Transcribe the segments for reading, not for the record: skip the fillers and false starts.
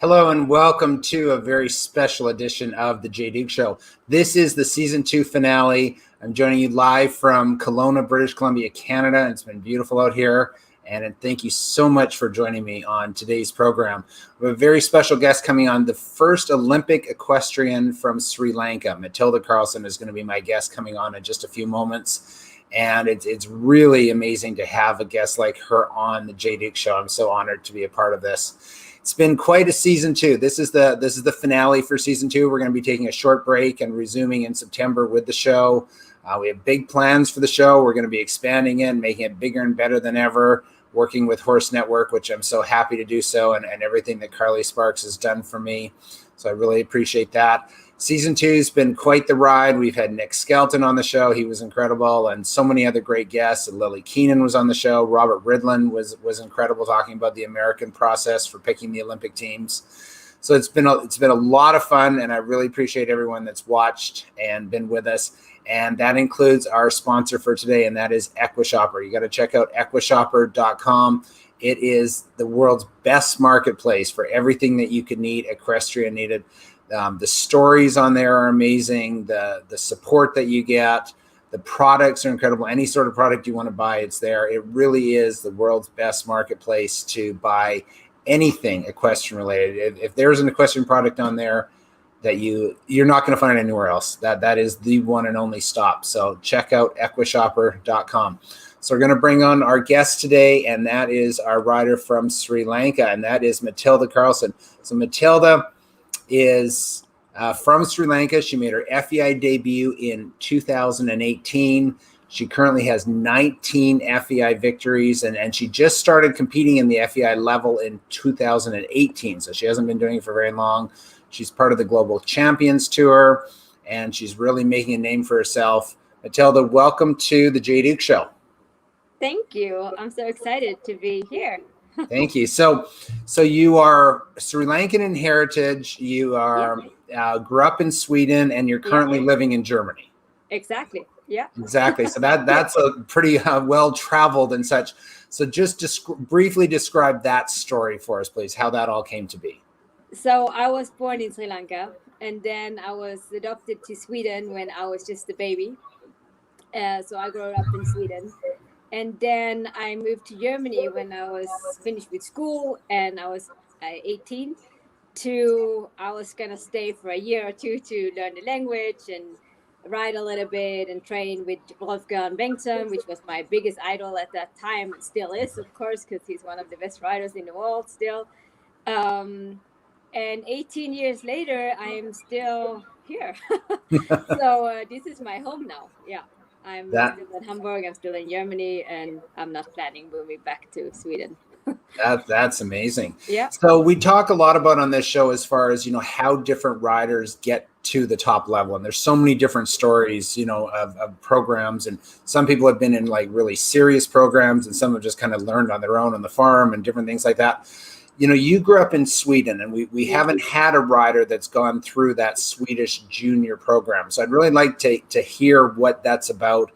Hello and welcome to a very special edition of the Jay Duke Show. This is the season 2 finale. I'm joining you live from Kelowna, British Columbia, Canada. It's been beautiful out here. And thank you so much for joining me on today's program. We have a very special guest coming on, the first Olympic equestrian from Sri Lanka. Mathilda Karlsson is going to be my guest coming on in just a few moments. And it's really amazing to have a guest like her on the Jay Duke Show. I'm so honored to be a part of this. It's been quite a season 2. This is the finale for season 2. We're going to be taking a short break and resuming in September with the show. We have big plans for the show. We're going to be expanding it, making it bigger and better than ever, working with Horse Network, which I'm so happy to do so, and everything that Carly Sparks has done for me. So I really appreciate that. Season 2 has been quite the ride. We've had Nick Skelton on the show. He was incredible, and so many other great guests. Lily Keenan was on the show. Robert Ridland was incredible, talking about the American process for picking the Olympic teams. So it's been a lot of fun, and I really appreciate everyone that's watched and been with us. And that includes our sponsor for today, and that is Equishopper. You got to check out equishopper.com. It is the world's best marketplace for everything that you could need, equestrian needed. The stories on there are amazing. The support that you get, the products are incredible. Any sort of product you want to buy, it's there. It really is the world's best marketplace to buy anything equestrian related. If there's an equestrian product on there that you're not going to find it anywhere else, that is the one and only stop. So check out equishopper.com. So we're going to bring on our guest today, and that is our rider from Sri Lanka, and that is Mathilda Karlsson. So Mathilda is from Sri Lanka. She made her FEI debut in 2018. She currently has 19 FEI victories, and she just started competing in the FEI level in 2018. So she hasn't been doing it for very long. She's part of the Global Champions Tour, and she's really making a name for herself. Mathilda, welcome to the Jay Duke Show. Thank you. I'm so excited to be here. Thank you. So you are Sri Lankan in heritage. You are grew up in Sweden, and you're currently living in Germany. Exactly. Yeah. Exactly. So that's a pretty well traveled and such. So just briefly describe that story for us, please. How that all came to be. So I was born in Sri Lanka, and then I was adopted to Sweden when I was just a baby. So I grew up in Sweden. And then I moved to Germany when I was finished with school, and I was 18. I was going to stay for a year or two to learn the language and ride a little bit and train with Wolfgang Bengtsson, which was my biggest idol at that time. It still is, of course, because he's one of the best riders in the world still. And 18 years later, I am still here. So this is my home now. Yeah. I'm still in Hamburg, I'm still in Germany, and I'm not planning moving back to Sweden. That's amazing. Yeah. So we talk a lot about on this show as far as, how different riders get to the top level. And there's so many different stories, of programs. And some people have been in like really serious programs, and some have just kind of learned on their own on the farm and different things like that. You grew up in Sweden, and we haven't had a rider that's gone through that Swedish junior program. So I'd really like to hear what that's about.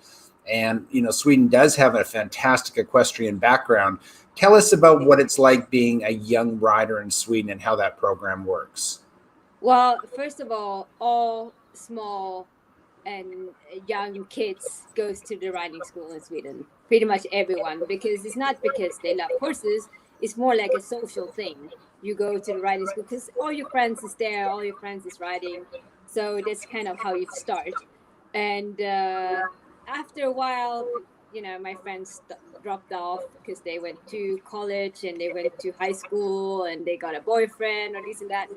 And, Sweden does have a fantastic equestrian background. Tell us about what it's like being a young rider in Sweden and how that program works. Well, first of all small and young kids goes to the riding school in Sweden. Pretty much everyone, because it's not because they love horses. It's more like a social thing. You go to the riding school because all your friends is there, all your friends is riding. So that's kind of how you start. And after a while, my friends dropped off because they went to college and they went to high school and they got a boyfriend or this and that.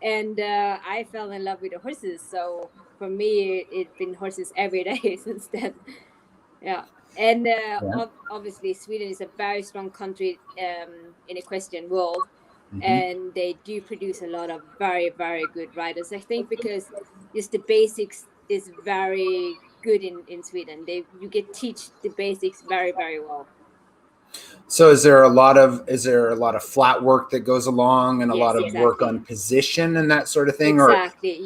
And I fell in love with the horses. So for me, it's been horses every day since then. Yeah. And obviously, Sweden is a very strong country in equestrian world, and they do produce a lot of very, very good riders. I think because just the basics is very good in Sweden. You get teach the basics very, very well. So is there a lot of flat work that goes along, and a lot of work on position and that sort of thing? Exactly.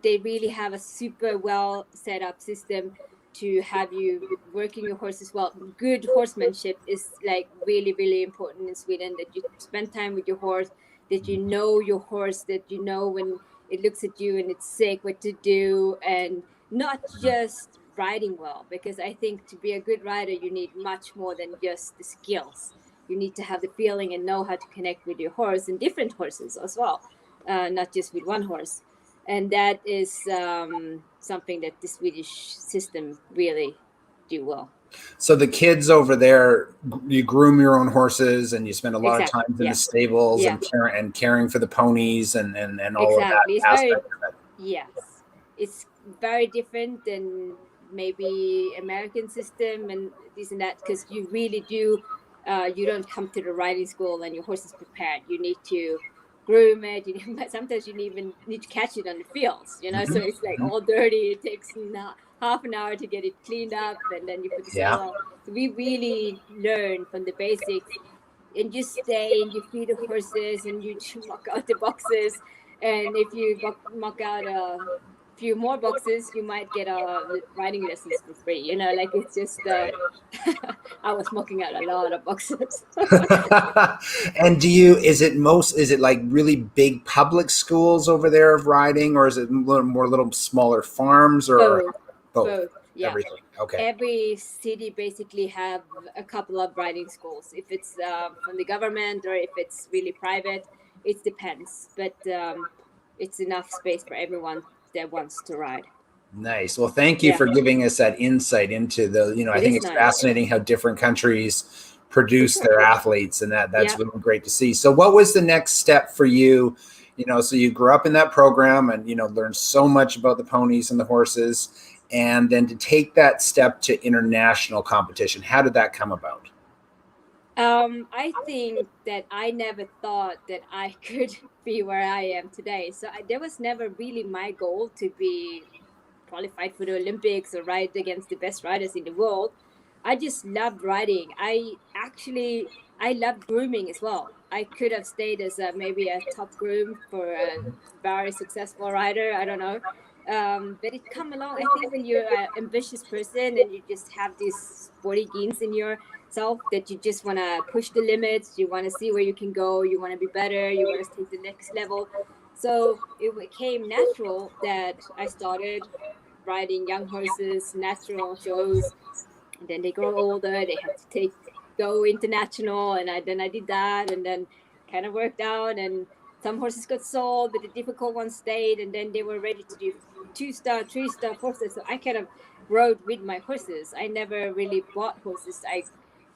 They really have a super well set up system to have you working your horse as well. Good horsemanship is like really, really important in Sweden, that you spend time with your horse, that you know your horse, that you know when it looks at you and it's sick, what to do, and not just riding well. Because I think to be a good rider, you need much more than just the skills. You need to have the feeling and know how to connect with your horse and different horses as well, not just with one horse. And that is something that the Swedish system really do well. So the kids over there, you groom your own horses, and you spend a lot of Exactly. time in Yeah. the stables Yeah. and caring for the ponies and all Exactly. of that aspect of it. Yes, it's very different than maybe American system and this and that, because you really do. You don't come to the riding school and your horse is prepared. You need to groom it. But sometimes you even need to catch it on the fields. So it's like all dirty. It takes half an hour to get it cleaned up, and then you put the saddle on. So we really learn from the basics, and you stay and you feed the horses and you muck out the boxes. And if you muck out a few more boxes, you might get a riding lessons for free. Like it's just I was mucking out a lot of boxes. And is it like really big public schools over there of riding, or is it more little smaller farms, or both? Yeah. Everything. Okay. Every city basically have a couple of riding schools. If it's from the government or if it's really private, it depends. But it's enough space for everyone that wants to ride. Nice. Well, thank you for giving us that insight into I think it's fascinating how different countries produce their athletes, and that's really great to see. So what was the next step for you? So you grew up in that program and, learned so much about the ponies and the horses, and then to take that step to international competition. How did that come about? I think that I never thought that I could be where I am today. So there was never really my goal to be qualified for the Olympics or ride against the best riders in the world. I just loved riding. I loved grooming as well. I could have stayed as maybe a top groom for a very successful rider. I don't know. But it come along. I think when you're an ambitious person and you just have these sporty genes in yourself that you just want to push the limits, you want to see where you can go, you want to be better, you want to take the next level. So it became natural that I started riding young horses, natural shows, and then they grow older. They have to go international, and then I did that, and then kind of worked out. And some horses got sold, but the difficult ones stayed, and then they were ready to do 2-star, 3-star, 4-star. So I kind of rode with my horses. I never really bought horses.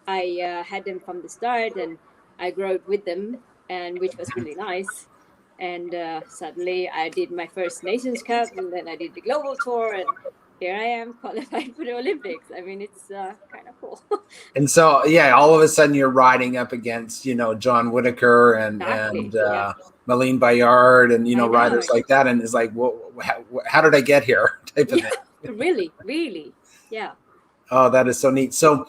I had them from the start, and I rode with them, and which was really nice. And suddenly I did my first Nations Cup, and then I did the global tour, and here I am qualified for the Olympics. I mean, it's kind of cool. And so, all of a sudden you're riding up against, John Whitaker and Malene Bayard and, riders like that. And it's like, well, how did I get here? Type of thing. Really, really. Yeah. Oh, that is so neat. So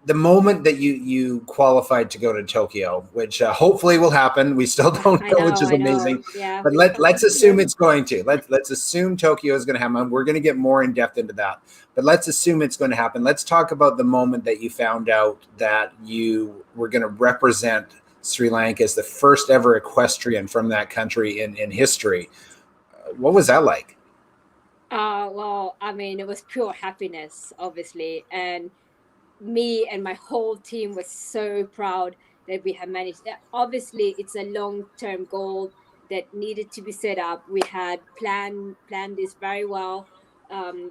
the moment that you qualified to go to Tokyo, which hopefully will happen, we still don't know, which is amazing. Yeah, but let's assume it's going to. Let's assume Tokyo is going to happen. We're going to get more in depth into that, but let's assume it's going to happen. Let's talk about the moment that you found out that you were going to represent Sri Lanka as the first ever equestrian from that country in history. What was that like? Well, I mean, it was pure happiness, obviously, and me and my whole team was so proud that we have managed that. Obviously, it's a long-term goal that needed to be set up. We had planned this very well.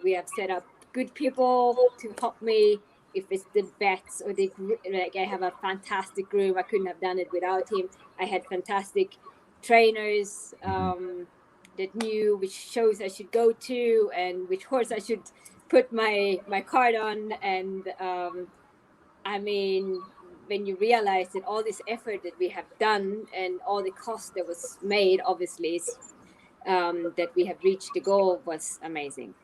We have set up good people to help me. If it's the vets or I have a fantastic groom. I couldn't have done it without him. I had fantastic trainers that knew which shows I should go to and which horse I should put my card on. And I mean, when you realize that all this effort that we have done and all the cost that was made, obviously, that we have reached the goal was amazing.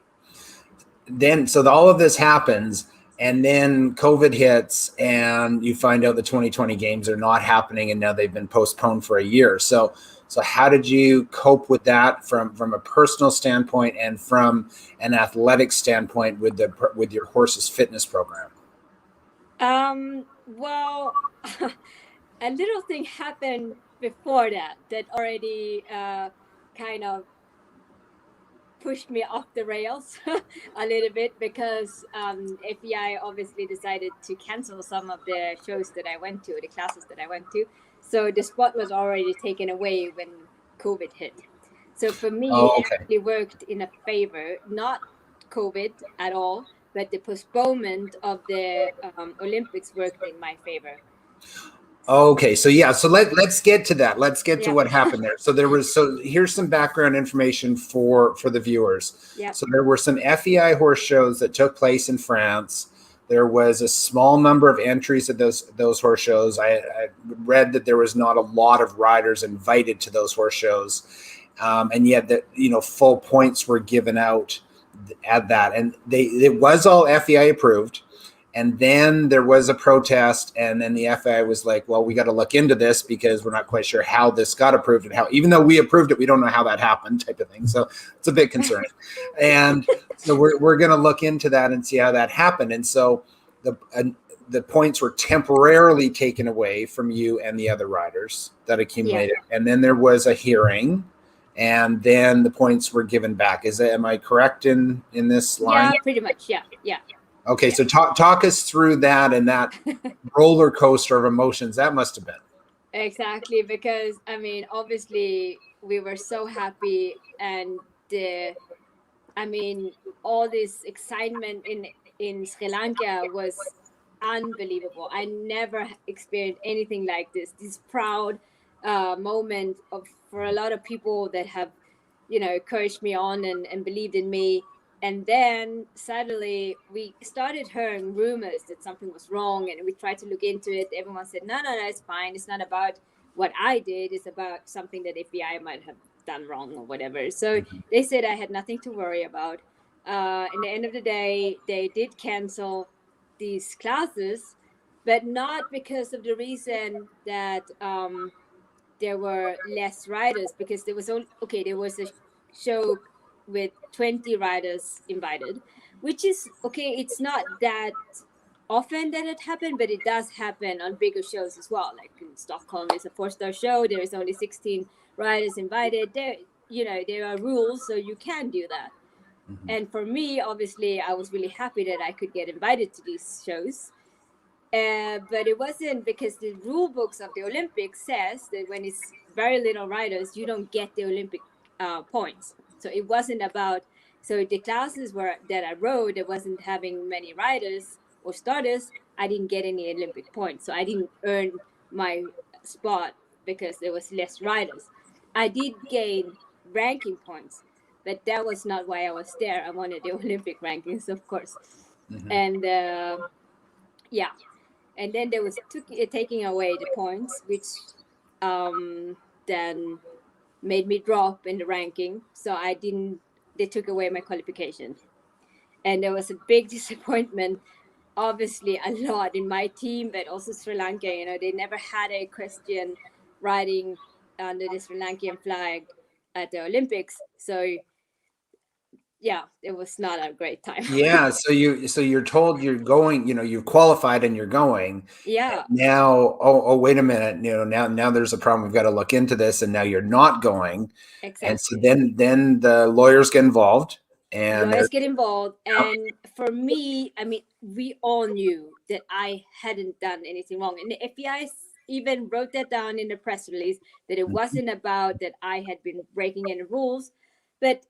Then, so all of this happens, and then COVID hits, and you find out the 2020 games are not happening, and now they've been postponed for a year. So how did you cope with that from a personal standpoint and from an athletic standpoint with your horse's fitness program? Well, a little thing happened before that already kind of pushed me off the rails a little bit, because FEI obviously decided to cancel some of the shows that I went to, the classes that I went to. So the spot was already taken away when COVID hit. So for me, Oh, it okay. actually worked in a favor, not COVID at all, but the postponement of the Olympics worked in my favor. Okay, so yeah, so let's get to that. Let's get to Yeah. what happened there. So here's some background information for the viewers. Yeah. So there were some FEI horse shows that took place in France. There was a small number of entries at those horse shows. I read that there was not a lot of riders invited to those horse shows, and yet that full points were given out at that, and it was all FEI approved. And then there was a protest, and then the FAI was like, well, we got to look into this because we're not quite sure how this got approved and how, even though we approved it, we don't know how that happened, type of thing. So it's a bit concerning. And so we're going to look into that and see how that happened. And so the points were temporarily taken away from you and the other riders that accumulated. Yeah. And then there was a hearing, and then the points were given back. Am I correct in this line? Yeah, pretty much. Yeah. Okay, so talk us through that and that roller coaster of emotions that must have been. Exactly, because I mean, obviously, we were so happy, and all this excitement in Sri Lanka was unbelievable. I never experienced anything like this. This proud moment for a lot of people that have, encouraged me on and believed in me. And then suddenly we started hearing rumors that something was wrong, and we tried to look into it. Everyone said, no, it's fine. It's not about what I did. It's about something that FBI might have done wrong or whatever. So they said I had nothing to worry about. In the end of the day, they did cancel these classes, but not because of the reason that there were less riders, because there was a show with 20 riders invited, which is okay. It's not that often that it happened, but it does happen on bigger shows as well. Like in Stockholm, it's a 4-star show. There is only 16 riders invited. There are rules, so you can do that. Mm-hmm. And for me, obviously, I was really happy that I could get invited to these shows. But it wasn't because the rule books of the Olympics says that when it's very little riders, you don't get the Olympic points. So it wasn't about, so the classes that I rode, that wasn't having many riders or starters, I didn't get any Olympic points. So I didn't earn my spot because there was less riders. I did gain ranking points, but that was not why I was there. I wanted the Olympic rankings, of course. Mm-hmm. And yeah. And then there was taking away the points, which then made me drop in the ranking. So they took away my qualification. And there was a big disappointment, obviously a lot in my team, but also Sri Lanka. They never had a equestrian riding under the Sri Lankan flag at the Olympics. So yeah, it was not a great time. Yeah, so you're told you're going, you're qualified and you're going. Yeah. Now, wait a minute, now there's a problem. We've got to look into this, and now you're not going. Exactly. And so then the lawyers get involved. And for me, I mean, we all knew that I hadn't done anything wrong. And the FBI even wrote that down in the press release, that it wasn't about that I had been breaking any rules. But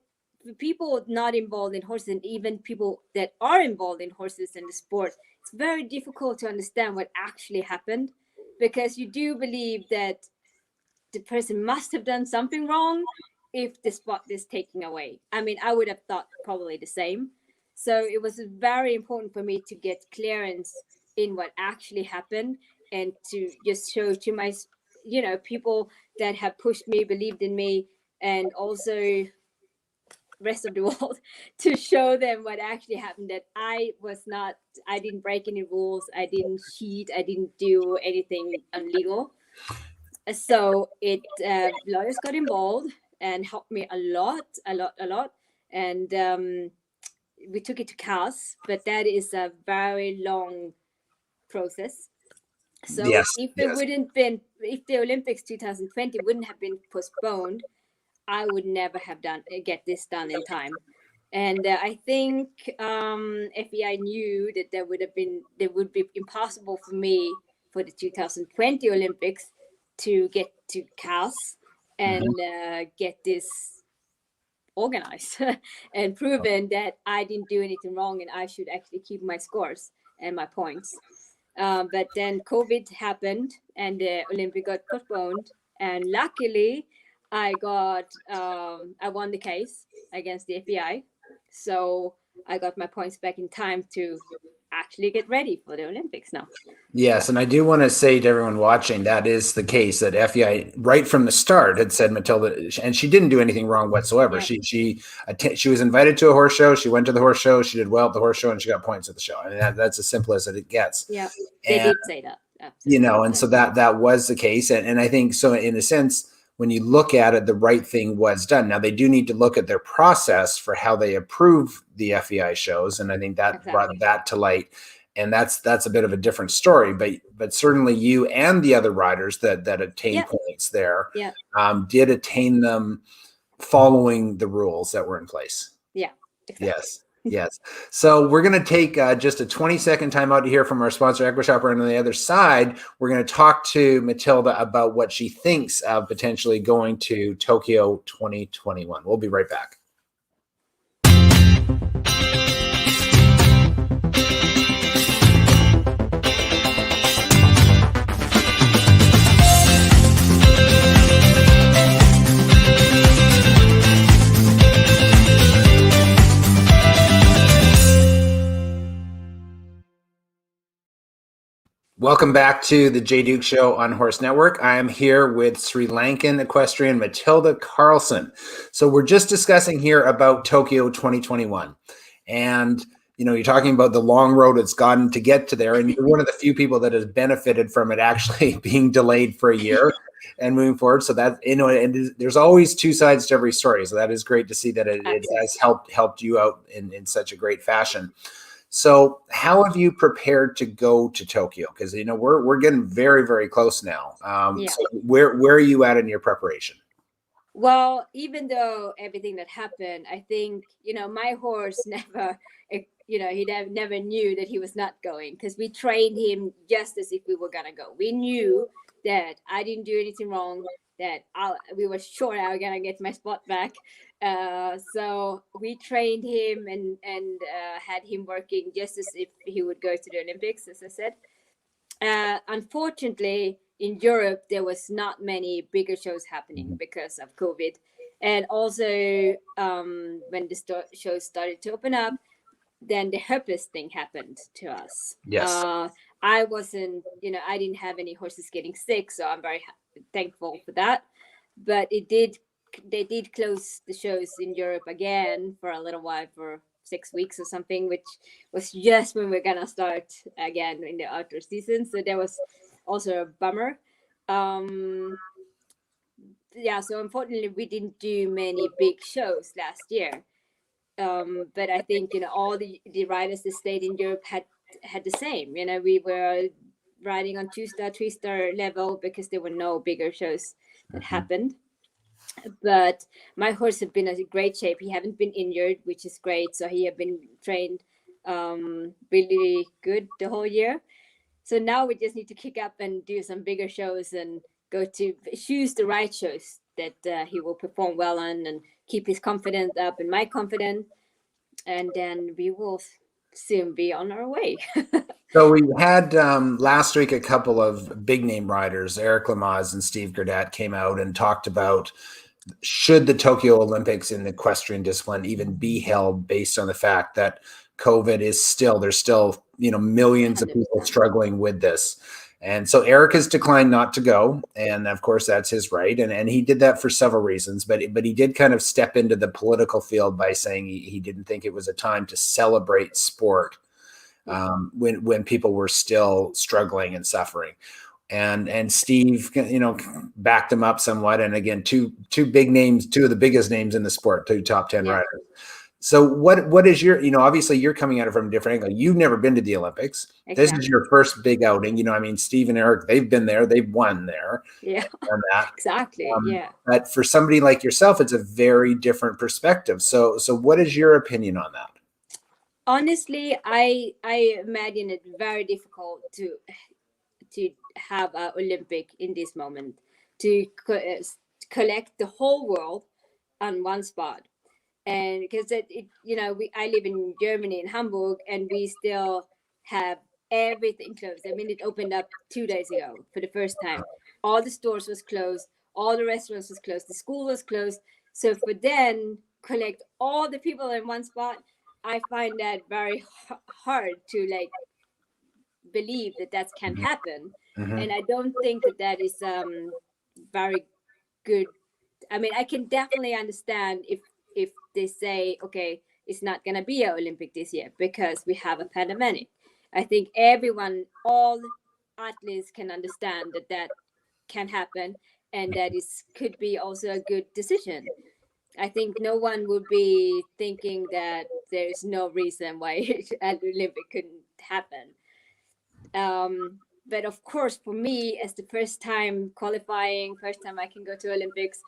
for people not involved in horses, and even people that are involved in horses and the sport, it's very difficult to understand what actually happened, because you do believe that the person must have done something wrong if the spot is taken away. I mean, I would have thought probably the same. So it was very important for me to get clearance in what actually happened, and to just show to my, people that have pushed me, believed in me, and also rest of the world, to show them what actually happened, that I didn't break any rules, I didn't cheat, I didn't do anything illegal. So lawyers got involved and helped me a lot. And we took it to CAS, but that is a very long process. So Yes. if it Yes. wouldn't been, if the Olympics 2020 wouldn't have been postponed, I would never have get this done in time. And I think FEI knew that it would be impossible for me for the 2020 Olympics to get to CAS and get this organized and proven that I didn't do anything wrong and I should actually keep my scores and my points. But then COVID happened and the Olympic got postponed. And luckily, I won the case against the FBI. So I got my points back in time to actually get ready for the Olympics now. Yes, and I do want to say to everyone watching that is the case, that FEI right from the start had said Mathilda, and she didn't do anything wrong whatsoever. Yeah. She was invited to a horse show. She went to the horse show. She did well at the horse show, and she got points at the show. I mean, that's as simple as it gets. Yeah, they did say that. Absolutely. You know, and so that was the case, and I think so. In a sense, when you look at it, the right thing was done. Now they do need to look at their process for how they approve the FEI shows, and I think that brought that to light. And that's a bit of a different story, but certainly you and the other riders that attained points there did attain them following the rules that were in place. Yeah, exactly. Yes. Yes. So we're going to take just a 20-second time out to hear from our sponsor, Equishopper. And on the other side, we're going to talk to Mathilda about what she thinks of potentially going to Tokyo 2021. We'll be right back. Welcome back to the Jay Duke Show on Horse Network. I am here with Sri Lankan equestrian Mathilda Karlsson. So we're just discussing here about Tokyo 2021. And, you know, you're talking about the long road it's gotten to get to there. And you're one of the few people that has benefited from it actually being delayed for a year and moving forward. So that, you know, and there's always two sides to every story. So that is great to see that it has helped you out in such a great fashion. So how have you prepared to go to Tokyo? Because, you know, we're getting very, very close now. So where are you at in your preparation? Well, even though everything that happened, I think, you know, my horse never, you know, he never knew that he was not going, because we trained him just as if we were going to go. We knew that I didn't do anything wrong, that we were sure I was going to get my spot back. So we trained him and had him working just as if he would go to the Olympics, as I said. Unfortunately, in Europe, there was not many bigger shows happening because of COVID. And also, when the shows started to open up, then the herpes thing happened to us. Yes. I wasn't, you know, I didn't have any horses getting sick, so I'm very thankful for that. But they did close the shows in Europe again for a little while, for 6 weeks or something, which was just when we're gonna start again in the outdoor season. So that was also a bummer. So unfortunately we didn't do many big shows last year. But I think, you know, all the riders that stayed in Europe had the same. You know, we were riding on 2-star, 3-star level because there were no bigger shows that happened. But my horse had been in great shape. He haven't been injured, which is great. So he had been trained really good the whole year. So now we just need to kick up and do some bigger shows and choose the right shows that he will perform well on and keep his confidence up and my confidence. And then we will soon be on our way. So we had last week a couple of big name riders, Eric Lamaze and Steve Gerdett, came out and talked about, should the Tokyo Olympics in the equestrian discipline even be held based on the fact that COVID there's still, you know, millions of people struggling with this. And so Eric has declined not to go. And of course, that's his right. And he did that for several reasons. But he did kind of step into the political field by saying he didn't think it was a time to celebrate sport when people were still struggling and suffering. And Steve, you know, backed him up somewhat. And again, two big names, two of the biggest names in the sport, two top 10 riders. So what is your, obviously you're coming at it from a different angle. You've never been to the Olympics. This is your first big outing. I mean, Steve and Eric, they've been there, they've won there. Yeah, and that. exactly. Yeah. But for somebody like yourself, it's a very different perspective. So what is your opinion on that? Honestly, I imagine it very difficult to have an Olympic in this moment, to collect the whole world on one spot. And because I live in Germany, in Hamburg, and we still have everything closed. I mean, it opened up 2 days ago for the first time. All the stores was closed, all the restaurants was closed, the school was closed. So for then collect all the people in one spot, I find that very hard to believe that can happen. And I don't think that is very good. I mean, I can definitely understand if they say, okay, it's not going to be an Olympic this year because we have a pandemic. I think everyone, all athletes can understand that can happen, and that could be also a good decision. I think no one would be thinking that there's no reason why an Olympic couldn't happen. But of course, for me, as the first time qualifying, first time I can go to Olympics,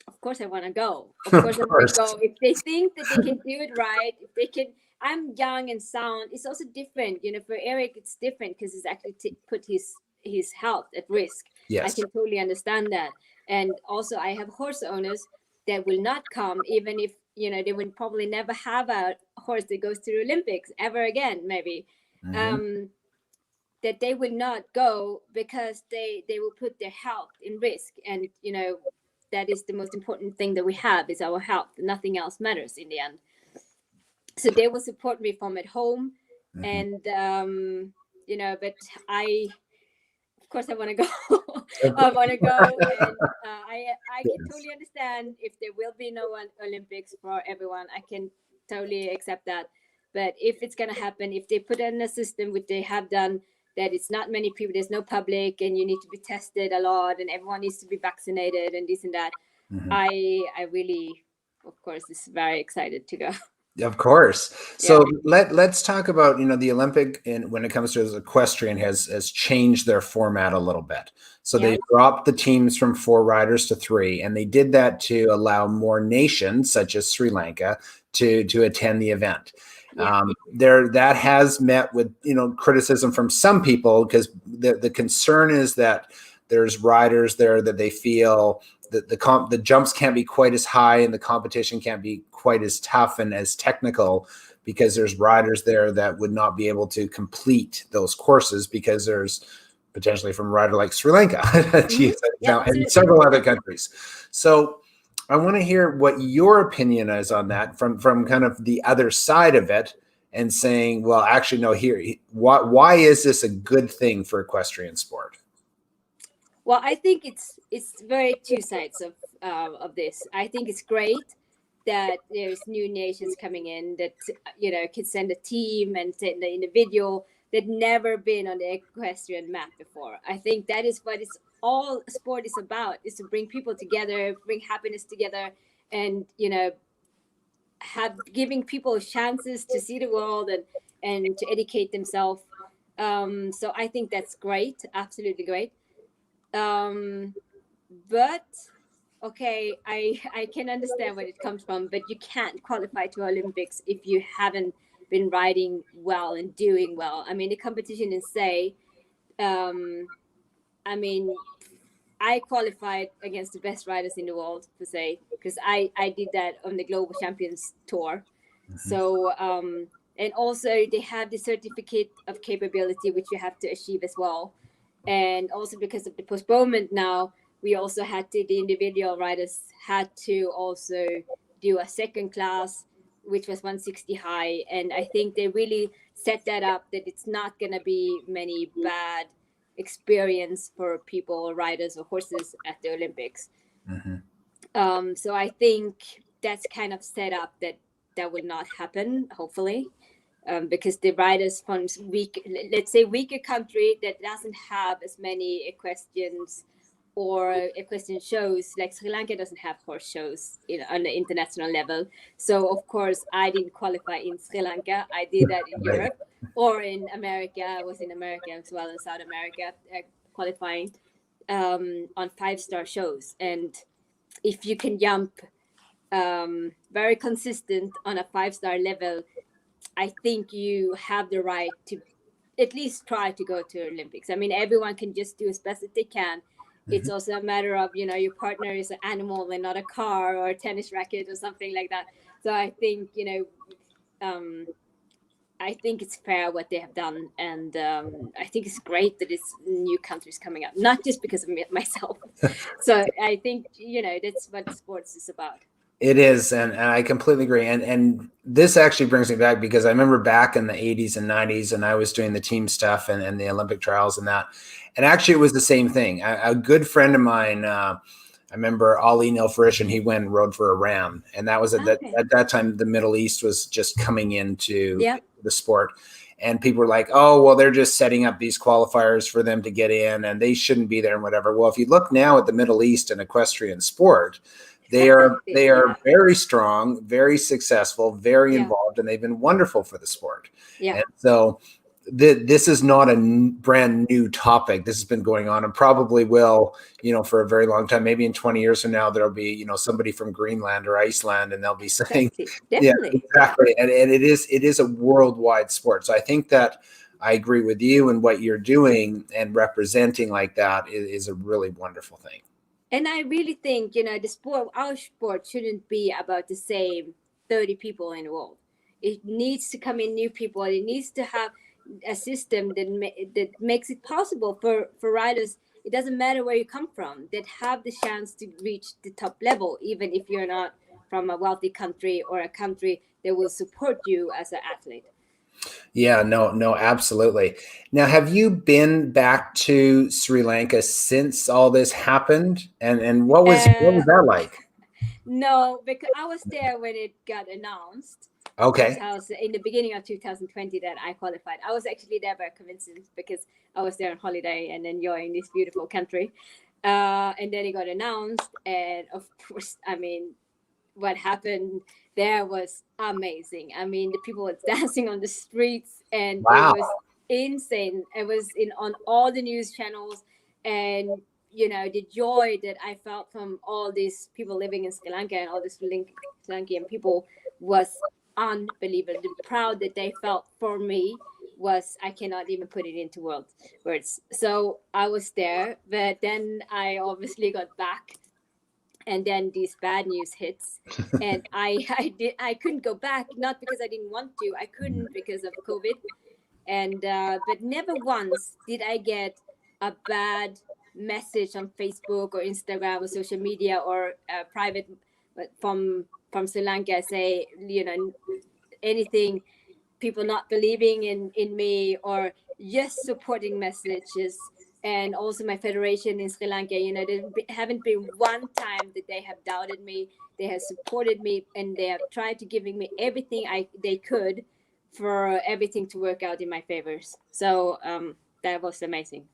of course I want to go. Of course I want to go. If they think that they can do it right, if they can, I'm young and sound. It's also different, for Eric, it's different because he's actually put his health at risk. Yes. I can totally understand that. And also I have horse owners that will not come, even if, they would probably never have a horse that goes to the Olympics ever again, maybe. That they will not go because they will put their health in risk. And, that is the most important thing that we have is our health. Nothing else matters in the end. So they will support me from at home. And, but of course I want to go. I want to go. And I can totally understand if there will be no Olympics for everyone. I can totally accept that. But if it's going to happen, if they put in a system, which they have done, that it's not many people, there's no public, and you need to be tested a lot, and everyone needs to be vaccinated, and this and that. I really, of course, is very excited to go. Of course. So let's talk about, the Olympic, and when it comes to equestrian has changed their format a little bit. So they dropped the teams from 4 riders to 3, and they did that to allow more nations such as Sri Lanka to attend the event. That has met with criticism from some people, because the concern is that there's riders there that they feel that the jumps can't be quite as high and the competition can't be quite as tough and as technical, because there's riders there that would not be able to complete those courses because there's potentially from a rider like Sri Lanka and several other countries. So I want to hear what your opinion is on that from kind of the other side of it, and saying, well, actually, no, why is this a good thing for equestrian sport? Well, I think it's very two sides of this. I think it's great that there's new nations coming in that can send a team and send an individual that never been on the equestrian map before. I think that is what it's all sport is about, is to bring people together, bring happiness together, and giving people chances to see the world and to educate themselves. So I think that's great, absolutely great. But okay, I can understand where it comes from, but you can't qualify to Olympics if you haven't been riding well and doing well. I mean, the competition is I mean, I qualified against the best riders in the world, per se, because I did that on the Global Champions Tour. So, and also they have the certificate of capability, which you have to achieve as well. And also because of the postponement now, we also the individual riders had to also do a second class, which was 160 high. And I think they really set that up that it's not going to be many bad experience for people, riders or horses at the Olympics. So I think that's kind of set up that will not happen, hopefully. Because the riders from weaker country that doesn't have as many equestrians or equestrian shows. Like Sri Lanka doesn't have horse shows on the international level. So of course I didn't qualify in Sri Lanka. I did that in Europe or in America. I was in America as well, in South America, qualifying on 5-star shows. And if you can jump very consistent on a 5-star level, I think you have the right to at least try to go to Olympics. I mean, everyone can just do as best as they can. It's also a matter of, your partner is an animal and not a car or a tennis racket or something like that. So I think, I think it's fair what they have done. And I think it's great that it's new countries coming up, not just because of myself. So I think, that's what sports is about. It is, and I completely agree. And this actually brings me back because I remember back in the 80s and 90s, and I was doing the team stuff and the Olympic trials and that. And actually, it was the same thing. A good friend of mine, I remember Ali Nilfarish, and he went and rode for Iran. And that was at that time, the Middle East was just coming into the sport. And people were like, oh, well, they're just setting up these qualifiers for them to get in, and they shouldn't be there and whatever. Well, if you look now at the Middle East and equestrian sport, they are very strong, very successful, very involved, and they've been wonderful for the sport. Yeah. And so this is not a brand new topic. This has been going on and probably will, for a very long time. Maybe in 20 years from now, there'll be, somebody from Greenland or Iceland, and they'll be saying, definitely. Yeah, exactly. And it is a worldwide sport. So I think that I agree with you, and what you're doing and representing like that is a really wonderful thing. And I really think, our sport shouldn't be about the same 30 people in the world. It needs to come in new people. It needs to have a system that makes it possible for riders. It doesn't matter where you come from, that have the chance to reach the top level, even if you're not from a wealthy country or a country that will support you as an athlete. Yeah, no, absolutely. Now, have you been back to Sri Lanka since all this happened? And what was that like? No, because I was there when it got announced. Okay. I was in the beginning of 2020 that I qualified. I was actually there by coincidence because I was there on holiday and enjoying this beautiful country. And then it got announced. And of course, I mean, what happened there was amazing. I mean, the people were dancing on the streets, and It was insane. It was on all the news channels, and the joy that I felt from all these people living in Sri Lanka and all these Sri Lankan people was unbelievable. The proud that they felt for me was, I cannot even put it into words. So I was there, but then I obviously got back. And then these bad news hits, and I couldn't go back, not because I didn't want to. I couldn't because of COVID, and but never once did I get a bad message on Facebook or Instagram or social media or private from Sri Lanka say anything, people not believing in me or just supporting messages. And also my federation in Sri Lanka, there haven't been one time that they have doubted me. They have supported me, and they have tried to giving me everything they could for everything to work out in my favors. So that was amazing.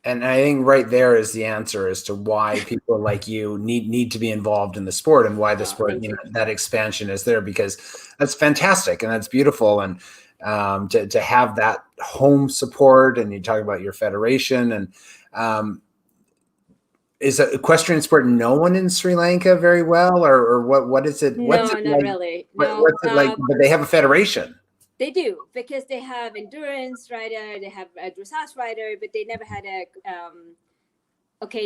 And I think right there is the answer as to why people like you need to be involved in the sport, and why the sport, that expansion is there, because that's fantastic and that's beautiful. And to have that home support, and you talk about your federation, and is equestrian sport known in Sri Lanka very well, or what is it? What's no, it not like? really. What's it like? But they have a federation. They do, because they have endurance rider, they have a dressage rider, but they never had a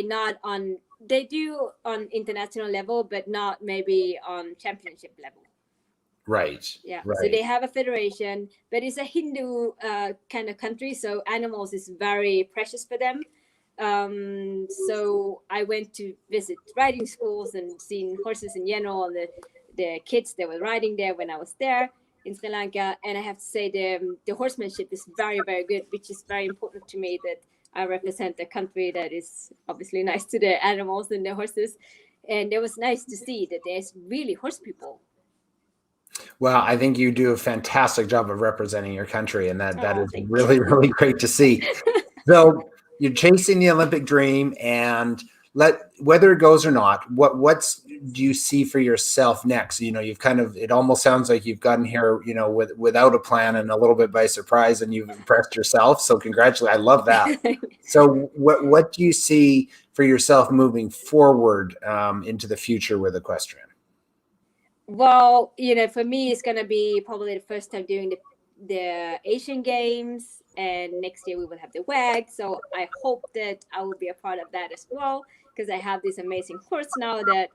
not on. They do on international level, but not maybe on championship level. Right. Yeah. Right. So they have a federation, but it's a Hindu kind of country, so animals is very precious for them. So I went to visit riding schools and seen horses in general, and the kids that were riding there when I was there in Sri Lanka. And I have to say the horsemanship is very, very good, which is very important to me, that I represent a country that is obviously nice to the animals and the horses. And it was nice to see that there's really horse people. Well, I think you do a fantastic job of representing your country, and that is really, really great to see. So you're chasing the Olympic dream, and whether it goes or not, what's do you see for yourself next? You've kind of, it almost sounds like you've gotten here, without a plan and a little bit by surprise, and you've impressed yourself. So congratulations. I love that. So what do you see for yourself moving forward into the future with equestrian? Well, for me, it's going to be probably the first time doing the Asian Games, and next year we will have the WAG. So I hope that I will be a part of that as well, because I have this amazing horse now that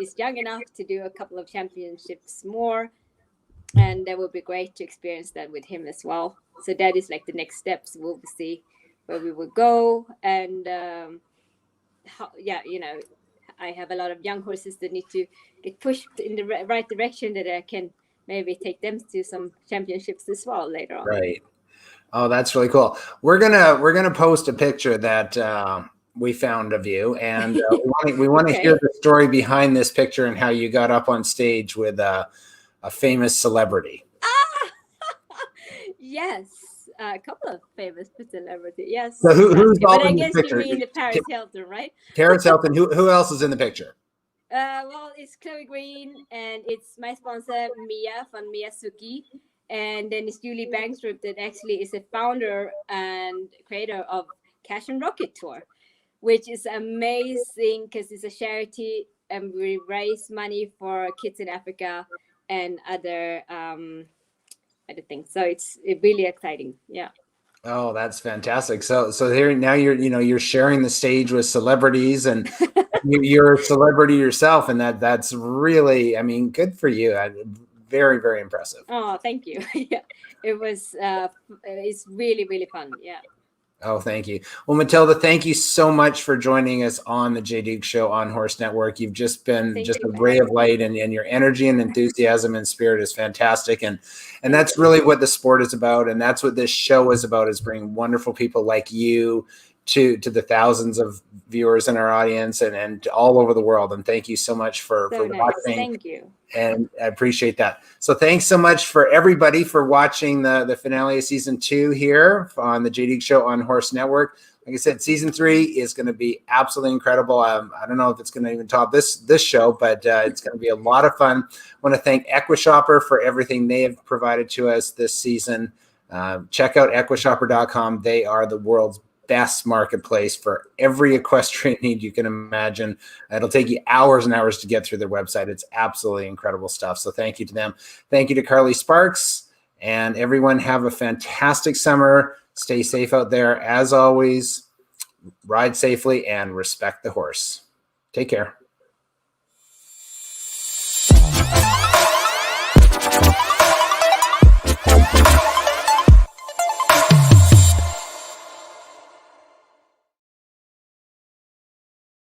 is young enough to do a couple of championships more. And that would be great to experience that with him as well. So that is like the next steps. We'll see where we will go. And I have a lot of young horses that need to get pushed in the right direction, that I can maybe take them to some championships as well later on. Right. Oh, that's really cool. We're gonna post a picture that we found of you, and we want to hear the story behind this picture and how you got up on stage with a famous celebrity. Yes, a couple of famous celebrities. Yes. So who's all but in I guess the picture? you mean Paris Hilton, right? Paris Hilton. Who else is in the picture? Well, it's Chloe Green, and it's my sponsor Mia from Miyasuki, and then it's Julie Bangstrup, that actually is the founder and creator of Cash and Rocket Tour, which is amazing because it's a charity, and we raise money for kids in Africa and other things. So it's really exciting. Yeah. Oh, that's fantastic. So here now you're sharing the stage with celebrities, and you're a celebrity yourself, and that's really, good for you. Very, very impressive. Oh, thank you. Yeah, it was. It's really, really fun. Yeah. Oh, thank you. Well, Mathilda, thank you so much for joining us on the Jay Duke Show on Horse Network. You've just been a ray of light, and your energy and enthusiasm and spirit is fantastic. And that's really what the sport is about. And that's what this show is about, is bringing wonderful people like you to the thousands of viewers in our audience and all over the world. And thank you so much for nice. watching. Thank you. And I appreciate that. So thanks so much for everybody for watching the finale of season 2 here on the Jay Duke Show on Horse Network. Like I said, season 3 is going to be absolutely incredible. I don't know if it's going to even top this show, but it's going to be a lot of fun. I want to thank Equishopper for everything they have provided to us this season. Check out equishopper.com. They are the world's best marketplace for every equestrian need you can imagine. It'll take you hours and hours to get through their website. It's absolutely incredible stuff. So thank you to them. Thank you to Carly Sparks, and everyone have a fantastic summer. Stay safe out there. As always, ride safely and respect the horse. Take care.